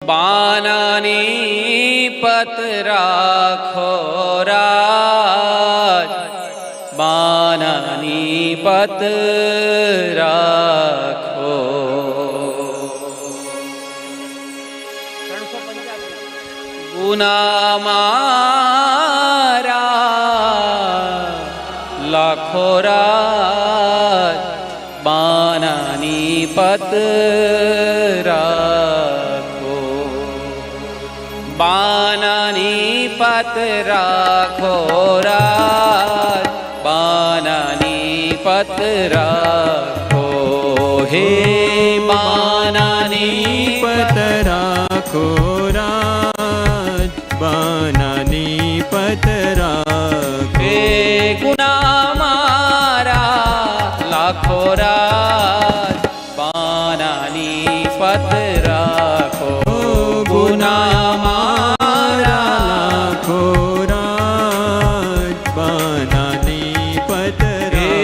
બાનાની પત રાખો રાજ, બાનાની પત રાખો. ગુના મારા લાખો રાજ, બાનાની પત રાખો. બાનાની પત રાખો રાજ, બાનાની પત રાખો. હે બાનાની પત રાખો રાજ, બાનાની પત રાખો. હે ગુના મારા લાખો રાજ, બાનાની પત રાખો. ગુના મારા લાખો રાજ, બાનાની પત રાખો.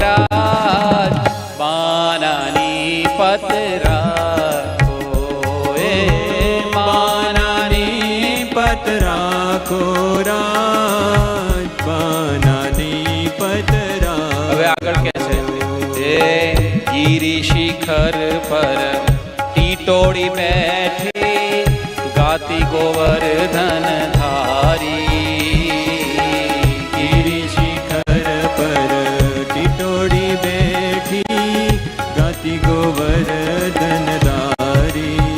રાજ બાનાની પત રાખો. બાનાની પત રાખો. રાજ, બાનાની પત રાખો. હવે આગળ કે છે ગિરી શિખર પર ટીટોળી બેઠી, ગાતી ગોવર્ધન ધારી. ગિરી શિખર પર ટીટોળી બેઠી, ગાતી ગોવર્ધન ધારી.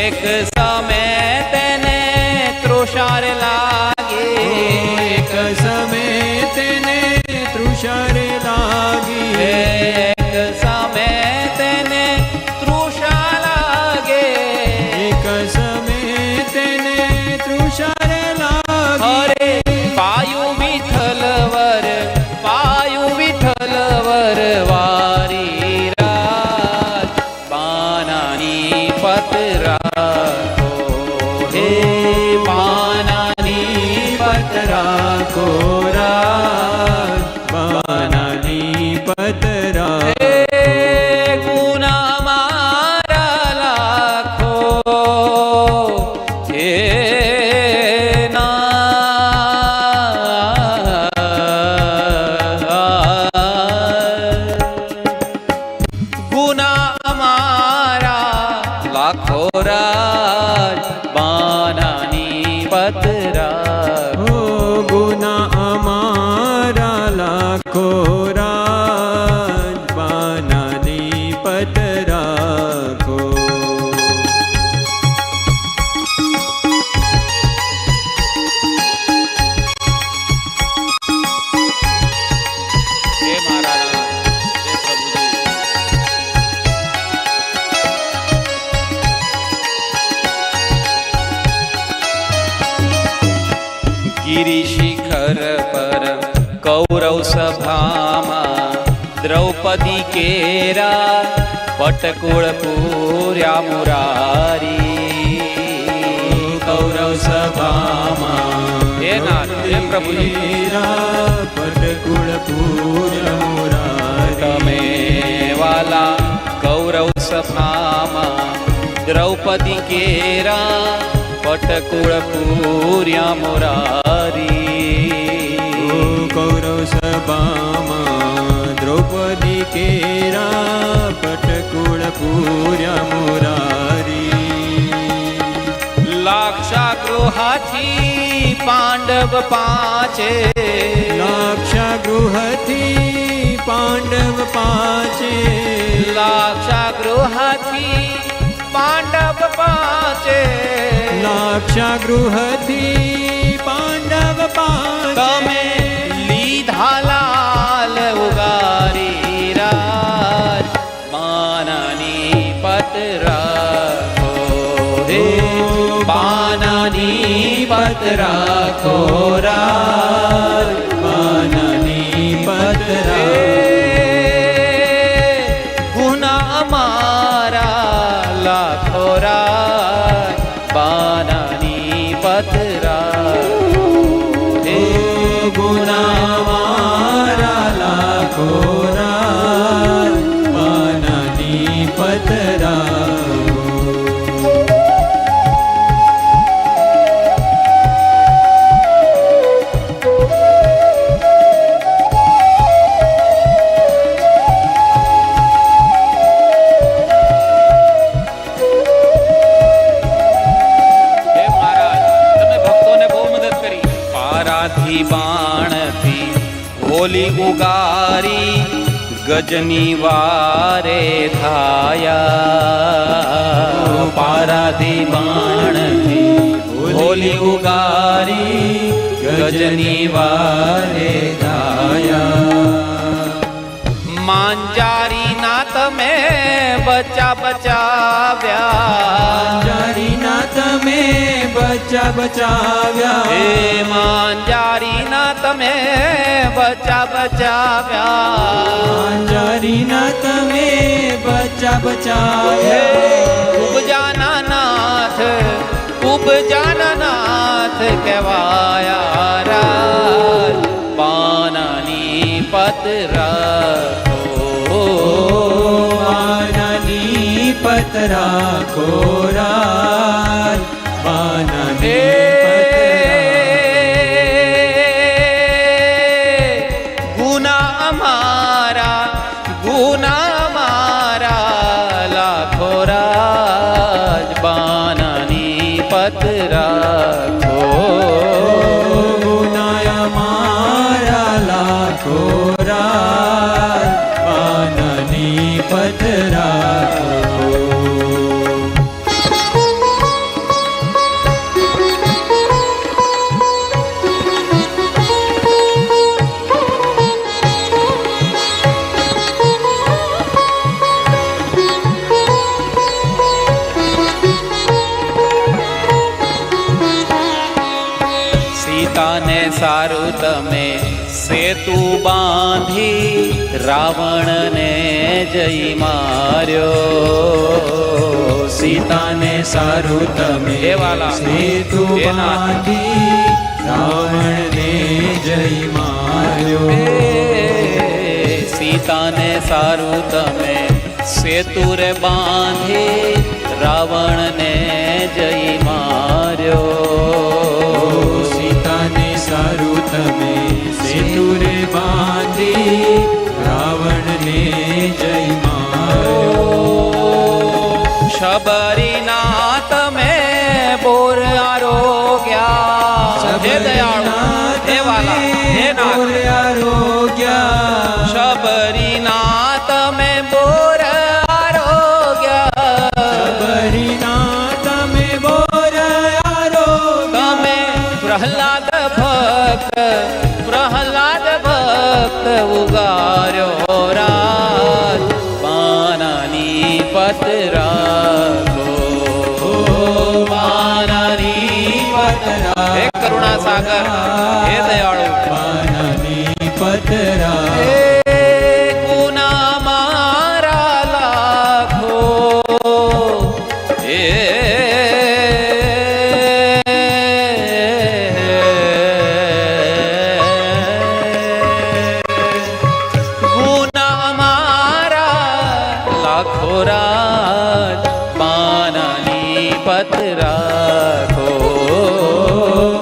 એક સમય તેને તૃષાર લાગે, એક સમય તેને તૃષાર લાગી. એક સમય તેને તૃષા લાગે, એક સમય તેને તૃષાર લાગી. હરે પાયુ વિઠ્ઠલવર, પાયુ વિઠ્ઠલવર વારી. રાજ બાનાની પત રાખો. હે બાનાની પત રાખો. રાજ, બાનાની પત રાખો. હે ગુના મારા લાખો. હે ગુના મારા લાખો રાજ, બાનાની પત રાખો. ગુના અમારા લાખો રાજ, બાનાની પત રાખો. હે મારા નાથ, હે પ્રભુજી. ગિરી શિખર પર કૌરવ સભામાં દ્રૌપદી કેરા, પટકુળ પૂર્યા મુરારી. કૌરવ સભામાં હે નાથ, હે પ્રભુજી. પટકુળ પૂર્ય મુરારી. તમે વાલા કૌરવ સભામાં દ્રૌપદી કેરા, પટકુળ પૂર્યા મુરારી. કૌરવ સભામાં દ્રૌપદી કેરા, પટકુળ પૂર્યા મુરારી. લાક્ષાગૃહથી પાંડવ પાંચે, લાક્ષાગૃહથી પાંડવ પાંચે. લાક્ષાગૃહથી પાંડવ પાંચે. લાક્ષાગૃહથી પાંડવ પાંચે. તમે લીધા લાલ ઉગારી. રાજ બાનાની પત રાખો. હે બાનાની પત રાખો. રાજ બાનાની પત રાખો. ગુના મારા લાખો રાજ, બાનાની પત રાખો. ગુના મારા લાખો રાજ પાનાની પતરા. બાણથી હોલી ઉગારી ગજની વારે થાયા. પારાથી બાણથી હોલી ઉગારી ગજની વારે ધાયા. માંજારી ના તમે બચા બચાવ્યા. માંજારીના તમે બચા બચાવ્યા. હે માંજારીના તમે બચા બચાવ્યા. માંજારીના તમે બચા બચાવ્યા. ઉપજાના નાથ ઉપજાના નાથ કહેવાયા રાજ પાનાની પતરા. પાનાની પતરા કોરાજ પાનાની ગુના અમારા લાખો રાજ બાનાની પતરા. ગુના અમારા લાખો રાજ પાનાની પતરા. સીતાને સારું તમે સેતુ બાંધી રાવણને જઈ માર્યો. સીતાને સારું તમે હે વાલા, સેતુ હે નાથ. બાંધી રાવણને જય માર્યો. સીતાને સારું તમે સેતુ રે બાંધી રાવણને જઈ માર્યો. સીતાને સારું તમે સેતુ રે બાંધી રાવણને જય માર્યો. શબરીના તમે બોર આરોગ્યા. હે દયાળુ, હે વાલા, હે નાથ. આરોગ્યા. શબરીના તમે બોર આરોગ્યા. શબરીના તમે બોર આરોગ્યા. તમે પ્રહલાદ ભક્ત ઉગાર્યો રાજ પાનાની પતરા. પાનાની પતરા. હે કરુણા સાગર, હે દયાળુ, પાનાની પતરા. ગુના મારા લાખો. ગુના મારા લાખો રાજ પાનાની પતરા.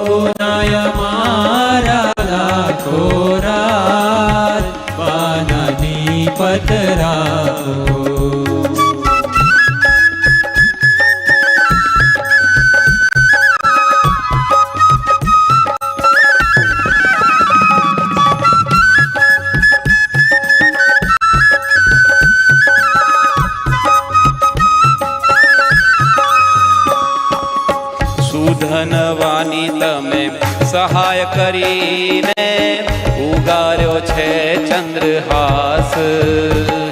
ગુનાય મારા લાખો રાજ પાનાની પતરા. સુધનવાની તમે સહાય કરીને ઉગાર્યો છે ચંદ્રહાસ.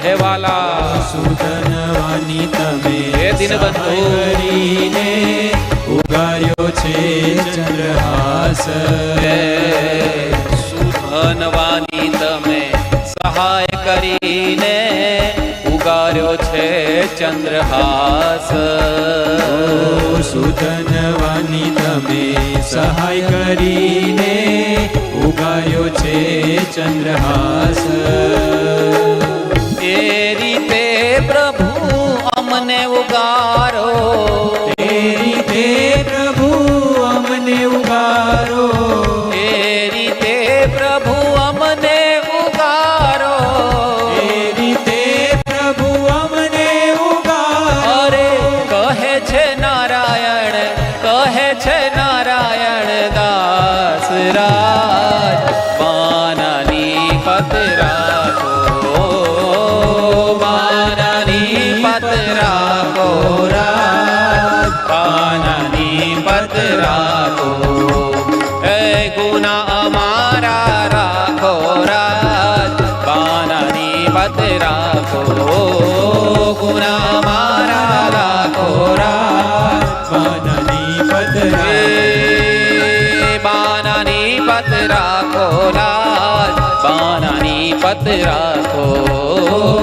હે વાલા, સુધનવાની તમે હે દીનબંધુ, કરીને ઉગાર્યો છે ચંદ્રહાસ. સુધનવાની તમે સહાય કરીને ઉગાર્યો છે ચંદ્રહાસ. સુધનવાની તમે સહાય કરીને ઉગાર્યો છે ચંદ્રહાસ. અમને ઉગારો. તે રીતે પ્રભુ અમને ઉગારો. એ રીતે પ્રભુ અમને ઉગારો. તે રીતે પ્રભુ અમને ઉગારો. અરે કહે છે નારાયણ, કહે છે નારાયણ દાસ રાજ, બાનાની પત રાખો, બાનાની પત રાખો રાજ, બાનાની પત રાખો. એ ગુના અમારા રાખો રાજ, બાનાની પત રાખો, ગુના અમારા રાખો રાજ. બાનાની પતરા. એ બાનાની પત રાખો રાજ, બાનાની પત રાખો.